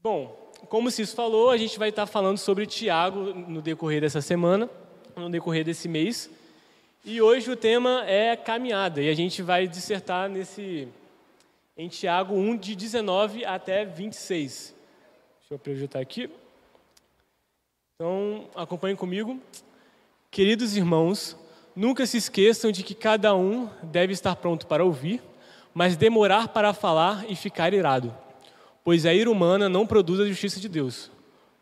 Bom, como o Cis falou, a gente vai estar falando sobre Tiago no decorrer dessa semana, no decorrer desse mês. E hoje o tema é caminhada, e a gente vai dissertar em Tiago 1, de 19 até 26. Deixa eu projetar aqui. Então, acompanhem comigo. Queridos irmãos, nunca se esqueçam de que cada um deve estar pronto para ouvir, mas demorar para falar e ficar irado, pois a ira humana não produz a justiça de Deus.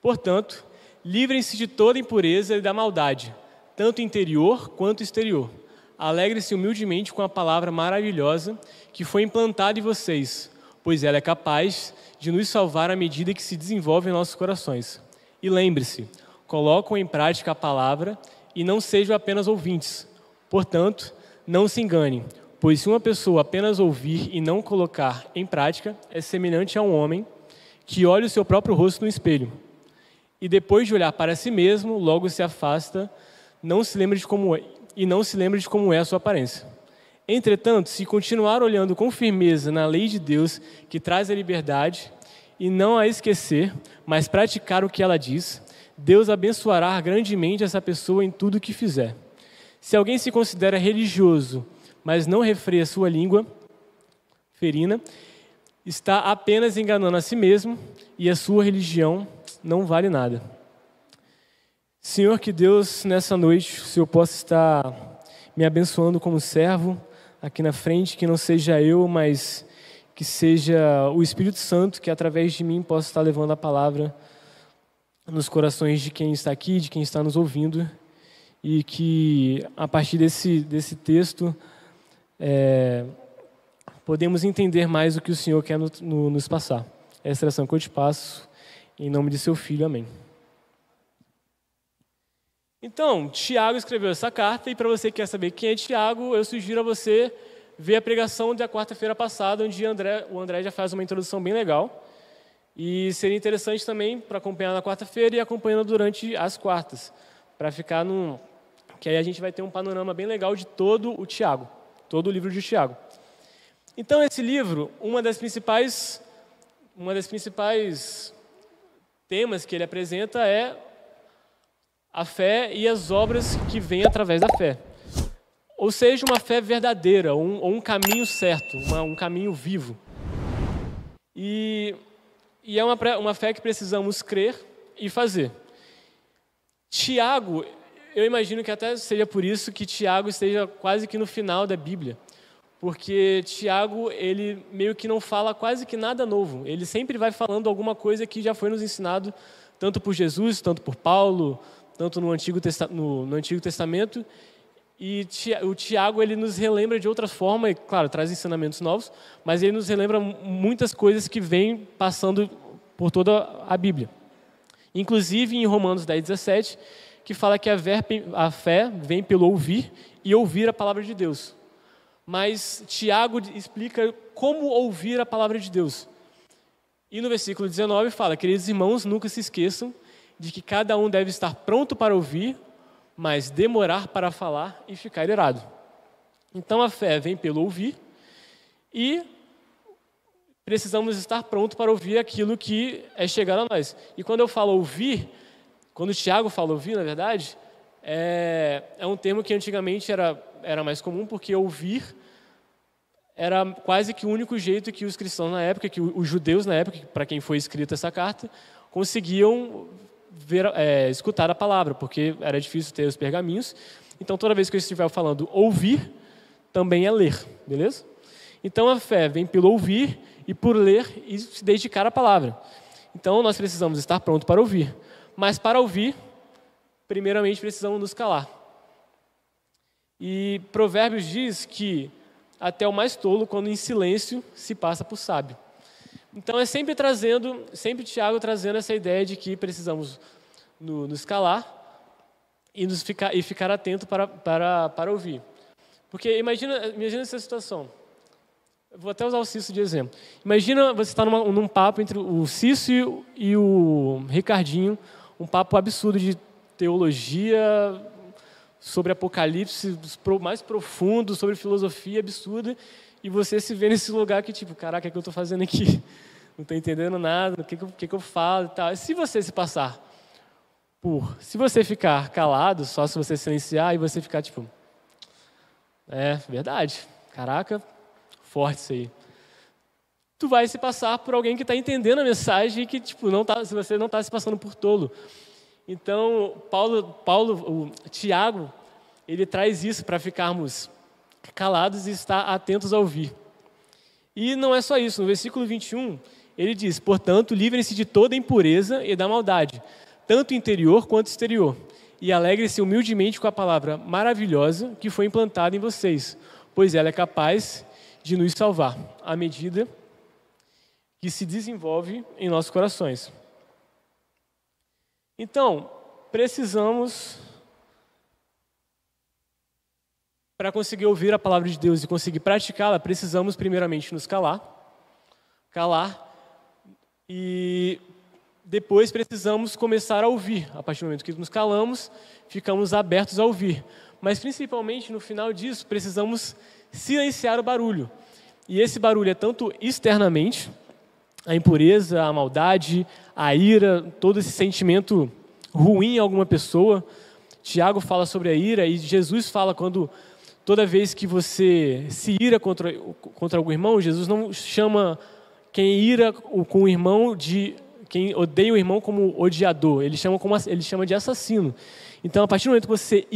Portanto, livrem-se de toda impureza e da maldade, tanto interior quanto exterior. Alegre-se humildemente com a palavra maravilhosa que foi implantada em vocês, pois ela é capaz de nos salvar à medida que se desenvolve em nossos corações. E lembre-se, colocam em prática a palavra e não sejam apenas ouvintes. Portanto, não se enganem, pois se uma pessoa apenas ouvir e não colocar em prática, é semelhante a um homem que olha o seu próprio rosto no espelho e depois de olhar para si mesmo, logo se afasta, não se lembra de como é a sua aparência. Entretanto, se continuar olhando com firmeza na lei de Deus que traz a liberdade e não a esquecer, mas praticar o que ela diz, Deus abençoará grandemente essa pessoa em tudo o que fizer. Se alguém se considera religioso, mas não refreia sua língua ferina, está apenas enganando a si mesmo e a sua religião não vale nada. Senhor, que Deus, nessa noite, o Senhor possa estar me abençoando como servo aqui na frente, que não seja eu, mas que seja o Espírito Santo que através de mim possa estar levando a palavra nos corações de quem está aqui, de quem está nos ouvindo, e que a partir desse texto podemos entender mais o que o Senhor quer nos passar. Essa é a oração que eu te passo, em nome de seu Filho. Amém. Então, Tiago escreveu essa carta, e para você que quer saber quem é Tiago, eu sugiro a você ver a pregação da quarta-feira passada, onde o André já faz uma introdução bem legal. E seria interessante também para acompanhar na quarta-feira e acompanhando durante as quartas, para ficar que aí a gente vai ter um panorama bem legal de todo o Tiago, todo o livro de Tiago. Então, esse livro, uma das principais temas que ele apresenta é a fé e as obras que vêm através da fé. Ou seja, uma fé verdadeira, ou um caminho certo, um caminho vivo. E é uma fé que precisamos crer e fazer. Tiago, eu imagino que até seja por isso que Tiago esteja quase que no final da Bíblia. Porque Tiago, ele meio que não fala quase que nada novo. Ele sempre vai falando alguma coisa que já foi nos ensinado, tanto por Jesus, tanto por Paulo, tanto no Antigo Testamento. E o Tiago, ele nos relembra de outra forma, e claro, traz ensinamentos novos, mas ele nos relembra muitas coisas que vêm passando por toda a Bíblia. Inclusive em Romanos 10:17, que fala que a fé vem pelo ouvir e ouvir a palavra de Deus. Mas Tiago explica como ouvir a palavra de Deus. E no versículo 19 fala: queridos irmãos, nunca se esqueçam de que cada um deve estar pronto para ouvir, mas demorar para falar e ficar irado. Então a fé vem pelo ouvir e precisamos estar prontos para ouvir aquilo que é chegado a nós. E quando eu falo ouvir, quando o Tiago fala ouvir, na verdade, é um termo que antigamente era mais comum, porque ouvir era quase que o único jeito que os cristãos na época, que os judeus na época, para quem foi escrita essa carta, conseguiam escutar a palavra, porque era difícil ter os pergaminhos. Então, toda vez que eu estiver falando ouvir, também é ler, beleza? Então, a fé vem pelo ouvir e por ler e se dedicar à palavra. Então, nós precisamos estar prontos para ouvir. Mas, para ouvir, primeiramente, precisamos nos calar. E Provérbios diz que até o mais tolo, quando em silêncio, se passa por sábio. Então, é sempre Tiago trazendo essa ideia de que precisamos nos calar e ficar atento para ouvir. Porque imagina essa situação. Eu vou até usar o Cício de exemplo. Imagina você estar num papo entre o Cício e o Ricardinho, um papo absurdo de teologia, sobre Apocalipse mais profundo, sobre filosofia absurda, e você se vê nesse lugar que, tipo, caraca, o que eu estou fazendo aqui? não estou entendendo nada, o que eu falo e tal. E se você se passar se você ficar calado, só se você silenciar e você ficar tipo, verdade, caraca, forte isso aí. Tu vai se passar por alguém que está entendendo a mensagem e que tipo, se você não está se passando por tolo. Então, o Tiago, ele traz isso para ficarmos calados e estar atentos a ouvir. E não é só isso, no versículo 21, ele diz, portanto, livrem-se de toda impureza e da maldade, tanto interior quanto exterior, e alegrem-se humildemente com a palavra maravilhosa que foi implantada em vocês, pois ela é capaz de nos salvar, à medida que se desenvolve em nossos corações. Então, precisamos, para conseguir ouvir a palavra de Deus e conseguir praticá-la, precisamos primeiramente nos calar, e depois precisamos começar a ouvir. A partir do momento que nos calamos, ficamos abertos a ouvir. Mas principalmente no final disso, precisamos silenciar o barulho. E esse barulho é tanto externamente, a impureza, a maldade, a ira, todo esse sentimento ruim em alguma pessoa. Tiago fala sobre a ira e Jesus fala toda vez que você se ira contra algum irmão, Jesus não chama quem ira com o irmão quem odeia o irmão como odiador, ele chama de assassino. Então, a partir do momento que você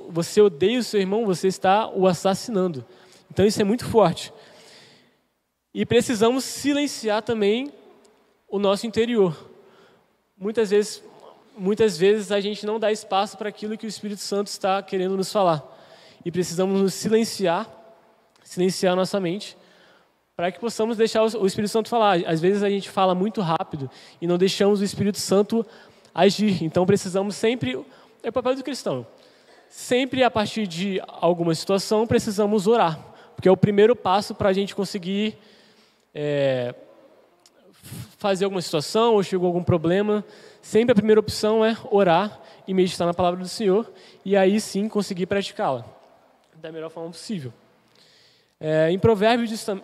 você odeia o seu irmão, você está o assassinando. Então, isso é muito forte. E precisamos silenciar também o nosso interior. Muitas vezes a gente não dá espaço para aquilo que o Espírito Santo está querendo nos falar. E precisamos nos silenciar a nossa mente, para que possamos deixar o Espírito Santo falar. Às vezes a gente fala muito rápido e não deixamos o Espírito Santo agir. Então precisamos sempre, é o papel do cristão, sempre a partir de alguma situação precisamos orar, porque é o primeiro passo para a gente conseguir fazer alguma situação ou chegou algum problema. Sempre a primeira opção é orar e meditar na palavra do Senhor e aí sim conseguir praticá-la da melhor forma possível. Em Provérbios diz também...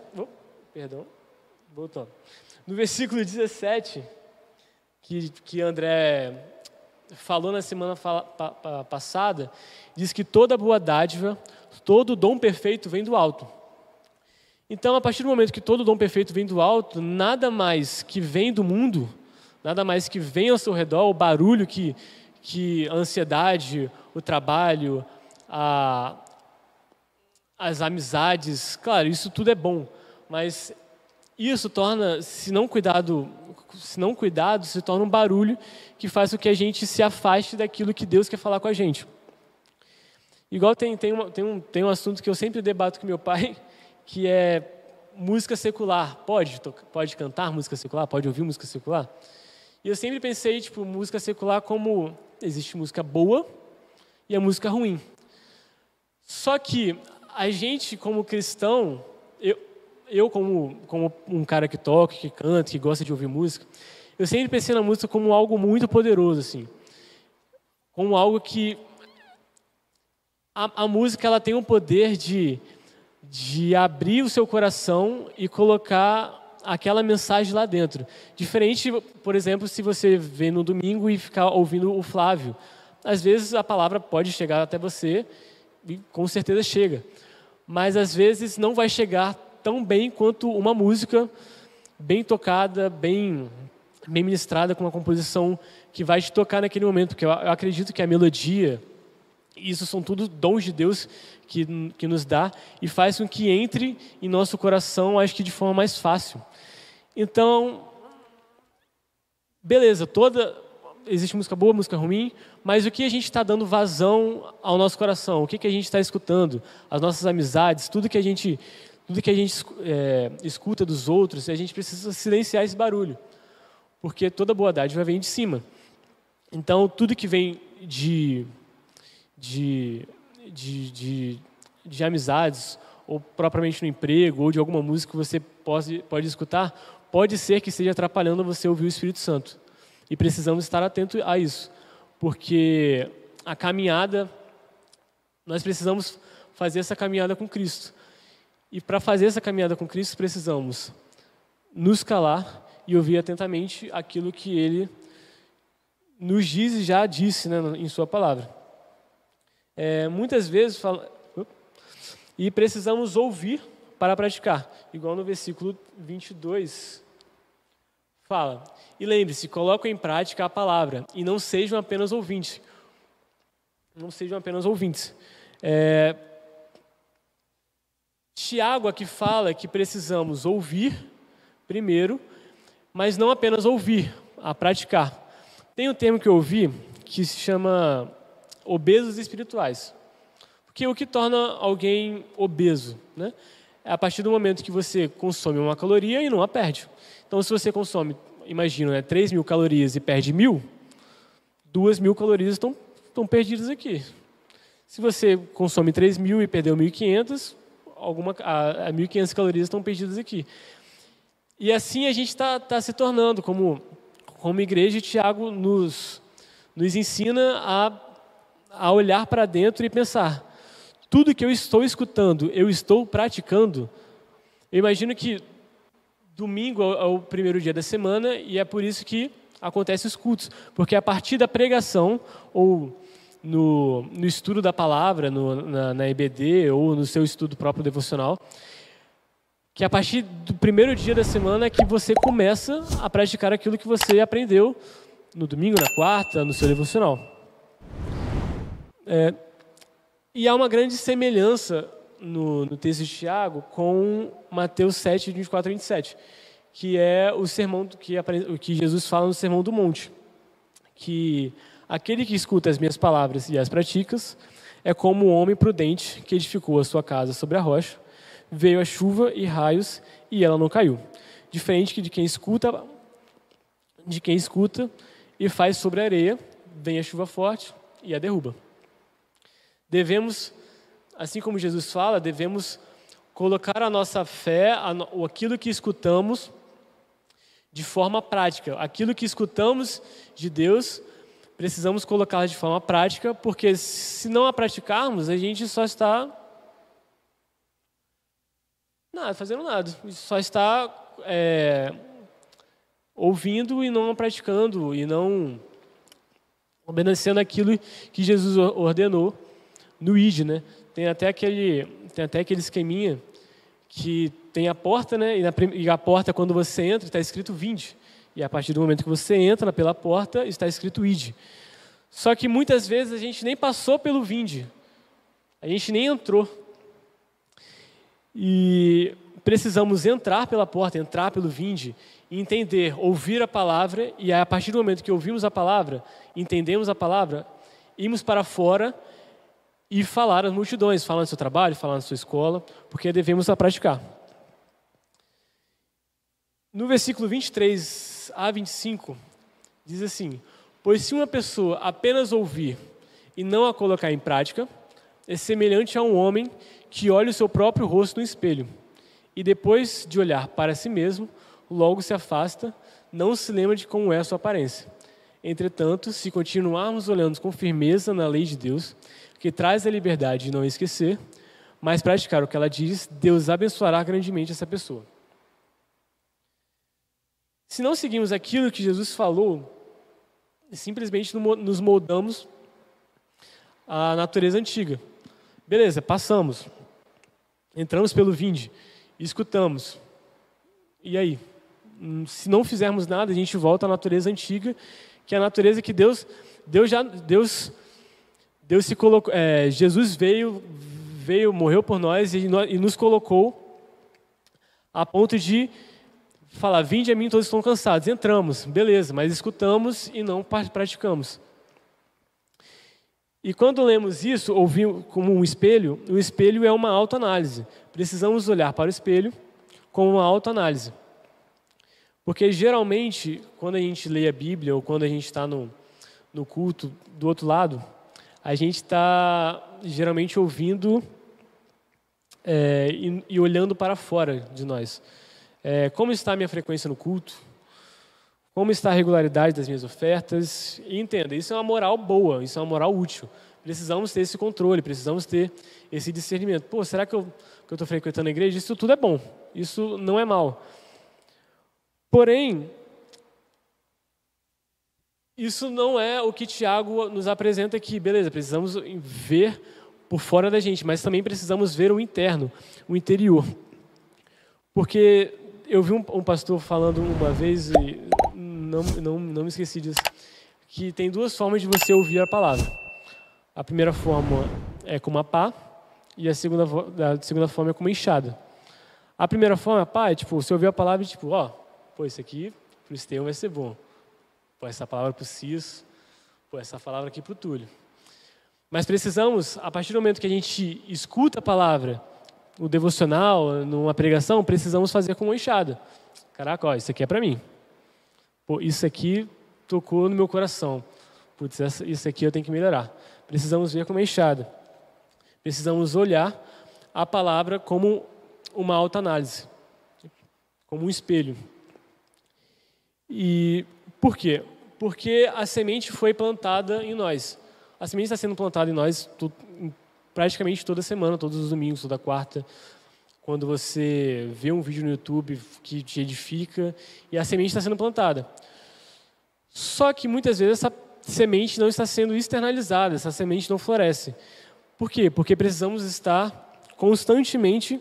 Voltando. No versículo 17, que André falou na semana passada, diz que toda boa dádiva, todo dom perfeito vem do alto. Então, a partir do momento que todo dom perfeito vem do alto, nada mais que vem do mundo, nada mais que vem ao seu redor, o barulho que a ansiedade, o trabalho, as amizades, claro, isso tudo é bom, mas isso torna, se não cuidado, se torna um barulho que faz com que a gente se afaste daquilo que Deus quer falar com a gente. Igual tem um assunto que eu sempre debato com meu pai, que é música secular. Pode cantar música secular? Pode ouvir música secular? E eu sempre pensei, música secular como existe música boa e a música ruim. Só que a gente, como cristão, eu como um cara que toca, que canta, que gosta de ouvir música, eu sempre pensei na música como algo muito poderoso, assim. Como algo que... A música ela tem o poder de abrir o seu coração e colocar aquela mensagem lá dentro. Diferente, por exemplo, se você vê no domingo e ficar ouvindo o Flávio. Às vezes a palavra pode chegar até você e com certeza chega. Mas às vezes não vai chegar tão bem quanto uma música bem tocada, bem ministrada, com uma composição que vai te tocar naquele momento. Porque eu acredito que a melodia... Isso são tudo dons de Deus que nos dá e faz com que entre em nosso coração, acho que de forma mais fácil. Então, beleza, existe música boa, música ruim, mas o que a gente está dando vazão ao nosso coração? O que a gente está escutando? As nossas amizades, tudo que a gente escuta dos outros, a gente precisa silenciar esse barulho, porque toda boa dádiva vem de cima. Então, tudo que vem de amizades, ou propriamente no emprego, ou de alguma música que você pode escutar, pode ser que esteja atrapalhando você ouvir o Espírito Santo. E precisamos estar atentos a isso, porque a caminhada, nós precisamos fazer essa caminhada com Cristo. E para fazer essa caminhada com Cristo, precisamos nos calar e ouvir atentamente aquilo que Ele nos diz e já disse, né, em sua palavra. Muitas vezes e precisamos ouvir para praticar, igual no versículo 22 fala. E lembre-se, coloquem em prática a palavra e não sejam apenas ouvintes. Não sejam apenas ouvintes. Tiago aqui fala que precisamos ouvir primeiro, mas não apenas ouvir, a praticar. Tem um termo que eu ouvi que se chama obesos espirituais. Porque o que torna alguém obeso, né? É a partir do momento que você consome uma caloria e não a perde. Então, se você consome, imagina, 3.000 calorias e perde 1.000, 2.000 calorias estão perdidas aqui. Se você consome 3.000 e perdeu 1.500, 1.500 calorias estão perdidas aqui. E assim a gente está se tornando como igreja, e Tiago nos ensina a olhar para dentro e pensar, tudo que eu estou escutando, eu estou praticando. Eu imagino que domingo é o primeiro dia da semana e é por isso que acontecem os cultos, porque a partir da pregação ou no estudo da palavra, na EBD ou no seu estudo próprio devocional, que a partir do primeiro dia da semana é que você começa a praticar aquilo que você aprendeu no domingo, na quarta, no seu devocional. E há uma grande semelhança no texto de Tiago com Mateus 7, 24 e 27, que é o sermão que Jesus fala no Sermão do Monte, que aquele que escuta as minhas palavras e as pratica é como um homem prudente que edificou a sua casa sobre a rocha. Veio a chuva e raios e ela não caiu. Diferente de quem escuta e faz sobre a areia, vem a chuva forte e a derruba. Devemos, assim como Jesus fala, devemos colocar a nossa fé, aquilo que escutamos, de forma prática. Aquilo que escutamos de Deus, precisamos colocá-lo de forma prática, porque se não a praticarmos, a gente só está fazendo nada. Só está ouvindo e não praticando, e não obedecendo aquilo que Jesus ordenou no ID, né? Tem até aquele esqueminha que tem a porta, né? E a porta, quando você entra, está escrito vinde. E a partir do momento que você entra pela porta, está escrito ID. Só que muitas vezes a gente nem passou pelo vinde. A gente nem entrou. E precisamos entrar pela porta, entrar pelo vinde, e entender, ouvir a palavra, e a partir do momento que ouvimos a palavra, entendemos a palavra, irmos para fora e falar às multidões, falar no seu trabalho, falar na sua escola, porque devemos a praticar. No versículo 23 a 25, diz assim: pois se uma pessoa apenas ouvir e não a colocar em prática, é semelhante a um homem que olha o seu próprio rosto no espelho e depois de olhar para si mesmo, logo se afasta, não se lembra de como é a sua aparência. Entretanto, se continuarmos olhando com firmeza na lei de Deus, que traz a liberdade de não esquecer, mas praticar o que ela diz, Deus abençoará grandemente essa pessoa. Se não seguimos aquilo que Jesus falou, simplesmente nos moldamos à natureza antiga. Beleza, passamos. Entramos pelo vinde, escutamos. E aí? Se não fizermos nada, a gente volta à natureza antiga, que é a natureza que Deus se colocou. Jesus veio, morreu por nós e nos colocou a ponto de falar: vinde a mim, todos estão cansados. Entramos, beleza, mas escutamos e não praticamos. E quando lemos isso, ouvimos como um espelho, o espelho é uma autoanálise. Precisamos olhar para o espelho como uma autoanálise. Porque geralmente, quando a gente lê a Bíblia ou quando a gente está no culto do outro lado, a gente está geralmente ouvindo e olhando para fora de nós. Como está a minha frequência no culto? Como está a regularidade das minhas ofertas? E entenda, isso é uma moral boa, isso é uma moral útil. Precisamos ter esse controle, precisamos ter esse discernimento. Será que eu estou frequentando a igreja? Isso tudo é bom, isso não é mal. Porém, isso não é o que Tiago nos apresenta aqui. Beleza, precisamos ver por fora da gente, mas também precisamos ver o interno, o interior. Porque eu vi um pastor falando uma vez, e não me esqueci disso, que tem duas formas de você ouvir a palavra. A primeira forma é com uma pá, e a segunda forma é com uma enxada. A primeira forma, pá, é tipo, você ouviu a palavra e tipo, pô, isso aqui pro Estevão vai ser bom. Pô, essa palavra pro Cis, pô, essa palavra aqui pro Túlio. Mas precisamos, a partir do momento que a gente escuta a palavra, o devocional, numa pregação, precisamos fazer com uma enxada. Caraca, ó, isso aqui é para mim. Pô, isso aqui tocou no meu coração. Putz, isso aqui eu tenho que melhorar. Precisamos ver com uma enxada. Precisamos olhar a palavra como uma autoanálise, como um espelho. E por quê? Porque a semente foi plantada em nós. A semente está sendo plantada em nós praticamente toda semana, todos os domingos, toda quarta. Quando você vê um vídeo no YouTube que te edifica, e a semente está sendo plantada. Só que muitas vezes essa semente não está sendo externalizada, essa semente não floresce. Por quê? Porque precisamos estar constantemente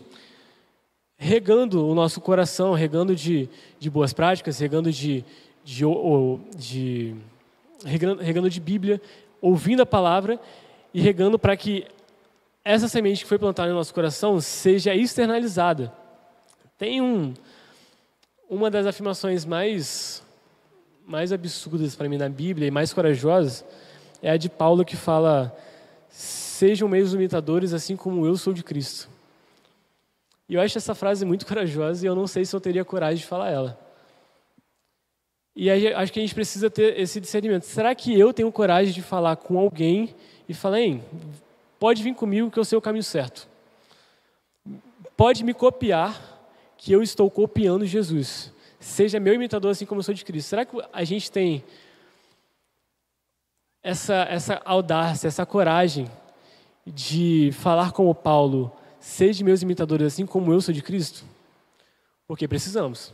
regando o nosso coração, regando de boas práticas, regando regando de Bíblia, ouvindo a palavra e regando para que essa semente que foi plantada no nosso coração seja externalizada. Tem uma das afirmações mais absurdas para mim na Bíblia e mais corajosas é a de Paulo, que fala: sejam meus imitadores assim como eu sou de Cristo. E eu acho essa frase muito corajosa e eu não sei se eu teria coragem de falar ela. E aí, acho que a gente precisa ter esse discernimento. Será que eu tenho coragem de falar com alguém e falar: hein, pode vir comigo que eu sei o caminho certo. Pode me copiar que eu estou copiando Jesus. Seja meu imitador assim como eu sou de Cristo. Será que a gente tem essa audácia, essa coragem de falar como Paulo: seja meus imitadores assim como eu sou de Cristo? Porque precisamos.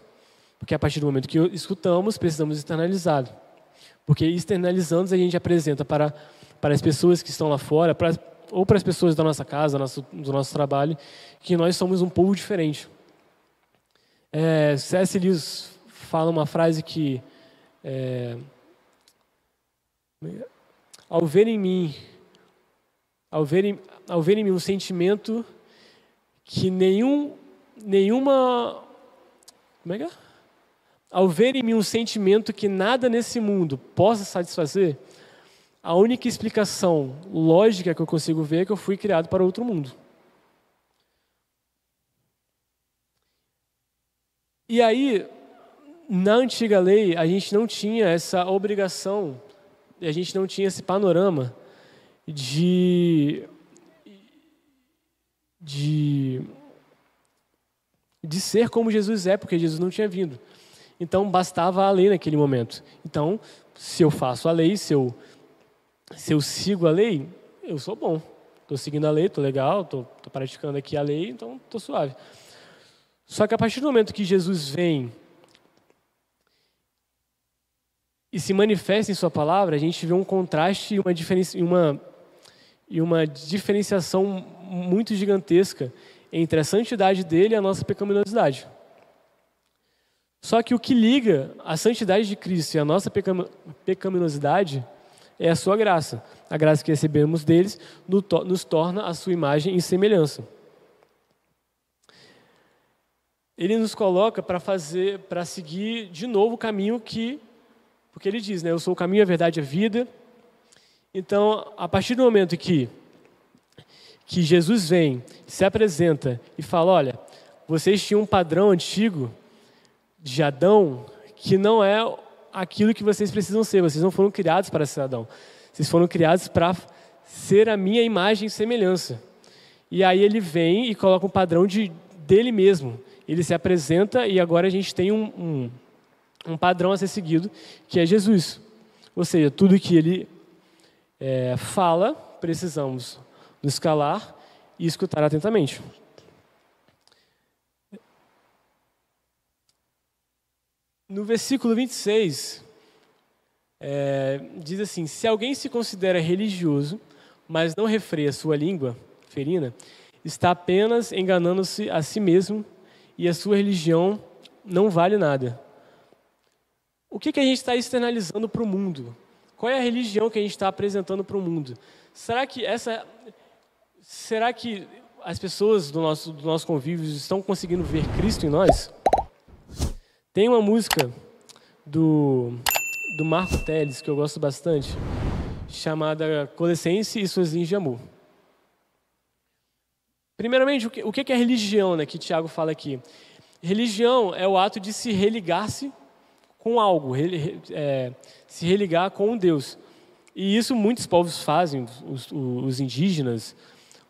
Porque a partir do momento que escutamos, precisamos externalizar. Porque externalizando, a gente apresenta para as pessoas que estão lá fora, ou para as pessoas da nossa casa, do nosso trabalho, que nós somos um povo diferente. C.S. Lewis fala uma frase que ao ver em mim um sentimento que nenhuma como é que é? Ao ver em mim um sentimento que nada nesse mundo possa satisfazer, a única explicação lógica que eu consigo ver é que eu fui criado para outro mundo. E aí, na antiga lei, a gente não tinha essa obrigação, a gente não tinha esse panorama de ser como Jesus é, porque Jesus não tinha vindo. Então, bastava a lei naquele momento. Então, se eu faço a lei, se eu sigo a lei, eu sou bom. Estou seguindo a lei, estou legal, estou praticando aqui a lei, então estou suave. Só que a partir do momento que Jesus vem e se manifesta em sua palavra, a gente vê um contraste e uma diferenciação muito gigantesca entre a santidade dele e a nossa pecaminosidade. Só que o que liga a santidade de Cristo e a nossa pecaminosidade é a sua graça. A graça que recebemos deles nos torna a sua imagem e semelhança. Ele nos coloca para seguir de novo o caminho porque ele diz, né, eu sou o caminho, a verdade e a vida. Então, a partir do momento que Jesus vem, se apresenta e fala: olha, vocês tinham um padrão antigo de Adão que não é aquilo que vocês precisam ser. Vocês não foram criados para ser Adão. Vocês foram criados para ser a minha imagem e semelhança. E aí ele vem e coloca um padrão dele mesmo. Ele se apresenta e agora a gente tem um padrão a ser seguido, que é Jesus. Ou seja, tudo que ele fala, precisamos nos calar e escutar atentamente. No versículo 26, diz assim: se alguém se considera religioso, mas não refreia sua língua ferina, está apenas enganando-se a si mesmo e a sua religião não vale nada. O que a gente está externalizando para o mundo? Qual é a religião que a gente está apresentando para o mundo? Será que as pessoas do nosso convívio estão conseguindo ver Cristo em nós? Tem uma música do Marco Teles, que eu gosto bastante, chamada Colossenses e suas linhas de amor. Primeiramente, o que é religião, né, que Tiago fala aqui? Religião é o ato de se religar-se com algo, se religar com um Deus. E isso muitos povos fazem, os indígenas,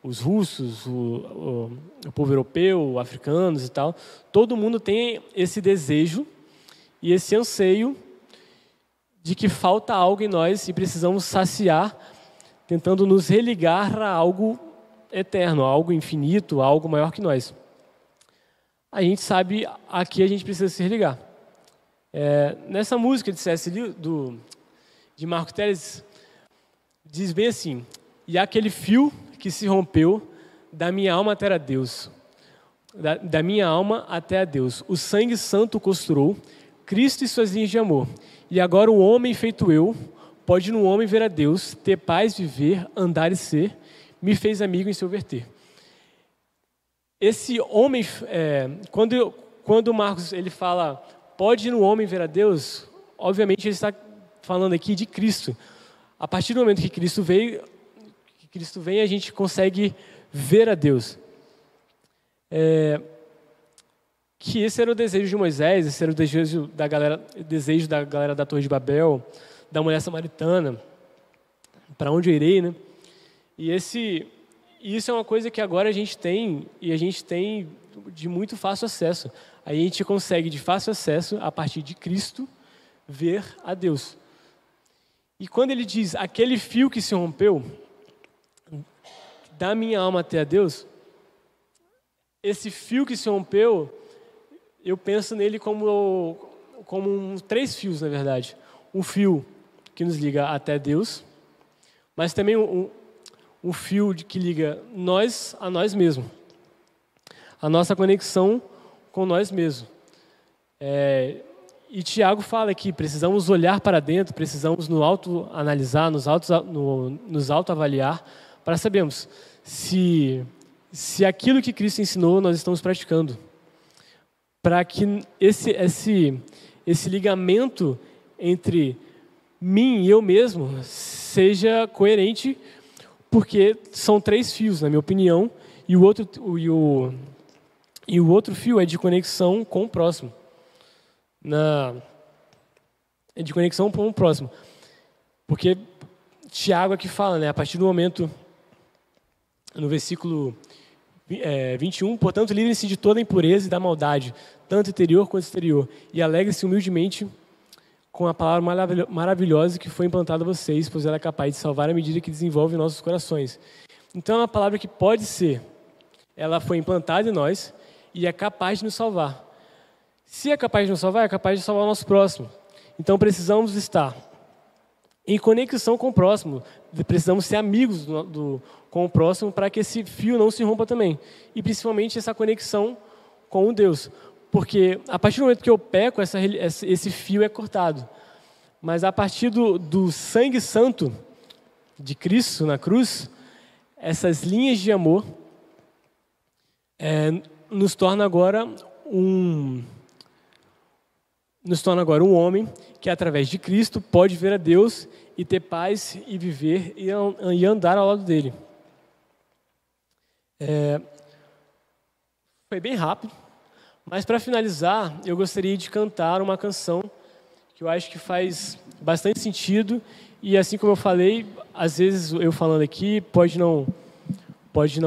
os russos, o povo europeu, africanos e tal. Todo mundo tem esse desejo e esse anseio de que falta algo em nós e precisamos saciar, tentando nos religar a algo eterno, a algo infinito, a algo maior que nós. A gente sabe a que a gente precisa se religar. Nessa música de C.S. Lewis, de Marco Teles, diz bem assim: e aquele fio que se rompeu da minha alma até a Deus, da minha alma até a Deus. O sangue santo costurou Cristo e suas linhas de amor. E agora o homem feito eu pode no homem ver a Deus, ter paz, viver, andar e ser, me fez amigo em seu verter. Esse homem, quando Marcos ele fala pode no homem ver a Deus, obviamente ele está falando aqui de Cristo. A partir do momento que Cristo vem, a gente consegue ver a Deus. Que esse era o desejo de Moisés, esse era o desejo da galera da Torre de Babel, da mulher samaritana, para onde eu irei, né? E isso é uma coisa que agora a gente tem, e a gente tem de muito fácil acesso. A gente consegue de fácil acesso, a partir de Cristo, ver a Deus. E quando ele diz, aquele fio que se rompeu, da minha alma até a Deus, esse fio que se rompeu, eu penso nele como 3 fios, na verdade. Um fio que nos liga até Deus, mas também um fio que liga nós a nós mesmos. A nossa conexão com nós mesmos. E Tiago fala que precisamos olhar para dentro, precisamos nos autoanalisar, nos autoavaliar, para sabermos se aquilo que Cristo ensinou nós estamos praticando. Para que esse ligamento entre mim e eu mesmo seja coerente, porque são 3 fios, na minha opinião, e o outro fio é de conexão com o próximo. É de conexão com o próximo. Porque Tiago aqui fala, né, a partir do momento, no versículo 21, portanto, livrem-se de toda impureza e da maldade, tanto interior quanto exterior, e alegrem-se humildemente com a palavra maravilhosa que foi implantada a vocês, pois ela é capaz de salvar à medida que desenvolve nossos corações. Então, é uma palavra que pode ser, ela foi implantada em nós e é capaz de nos salvar. Se é capaz de nos salvar, é capaz de salvar o nosso próximo. Então, precisamos estar em conexão com o próximo, precisamos ser amigos com o próximo para que esse fio não se rompa também. E principalmente essa conexão com o Deus. Porque a partir do momento que eu peco, esse fio é cortado. Mas a partir do sangue santo de Cristo na cruz, essas linhas de amor nos torna agora um homem que, através de Cristo, pode ver a Deus e ter paz e viver e andar ao lado dele. Foi bem rápido, mas para finalizar, eu gostaria de cantar uma canção que eu acho que faz bastante sentido e, assim como eu falei, às vezes eu falando aqui pode não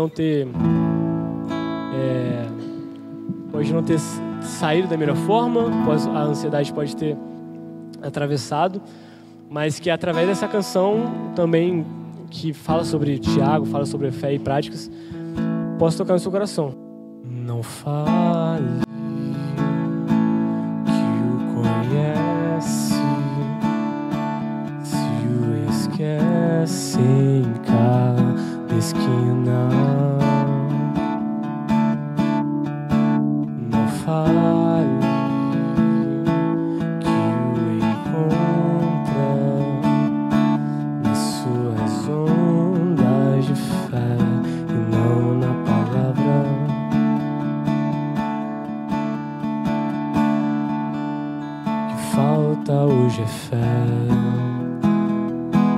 ter saído da melhor forma, a ansiedade pode ter atravessado, mas que através dessa canção também, que fala sobre Tiago, fala sobre fé e práticas, possa tocar no seu coração. Não fale que o de fé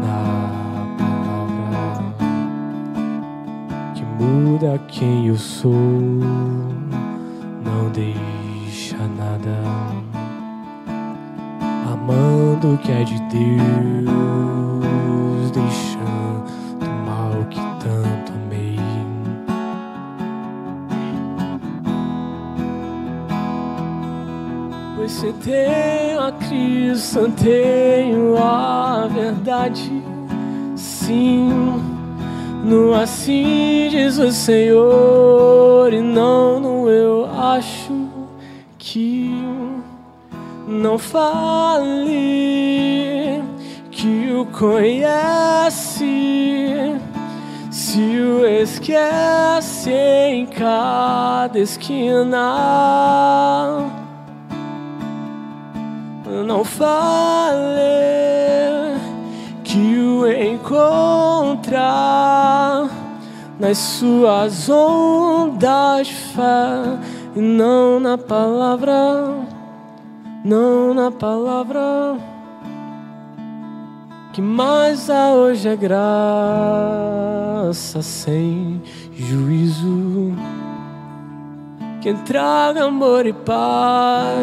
na palavra que muda quem eu sou, não deixa nada, amando o que é de Deus, deixando o mal que tanto amei. Pois se tenho a Cristo, tenho a verdade, sim, no assim diz o Senhor, e não no eu acho que. Não fale que o conhece, se o esquece em cada esquina. Não fale que o encontra nas suas ondas de fé, e não na palavra, não na palavra. Que mais há hoje é graça sem juízo, quem traga amor e paz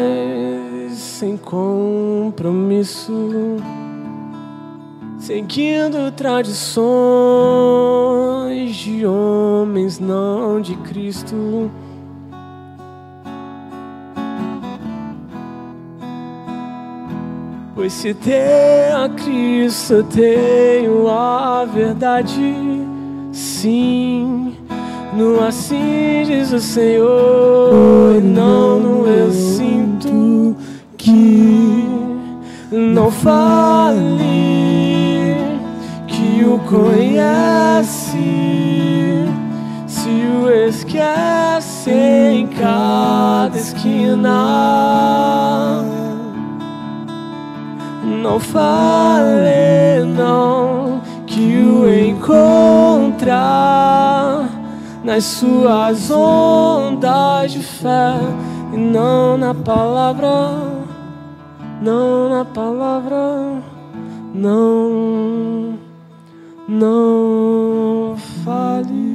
sem compromisso, seguindo tradições de homens, não de Cristo. Pois se tenho a Cristo, tenho a verdade, sim, no assim diz o Senhor, e não no eu sinto que. Não fale que o conhece, se o esquece em cada esquina. Não fale, não, que o encontra nas suas ondas de fé, e não na palavra, não na palavra, não fale.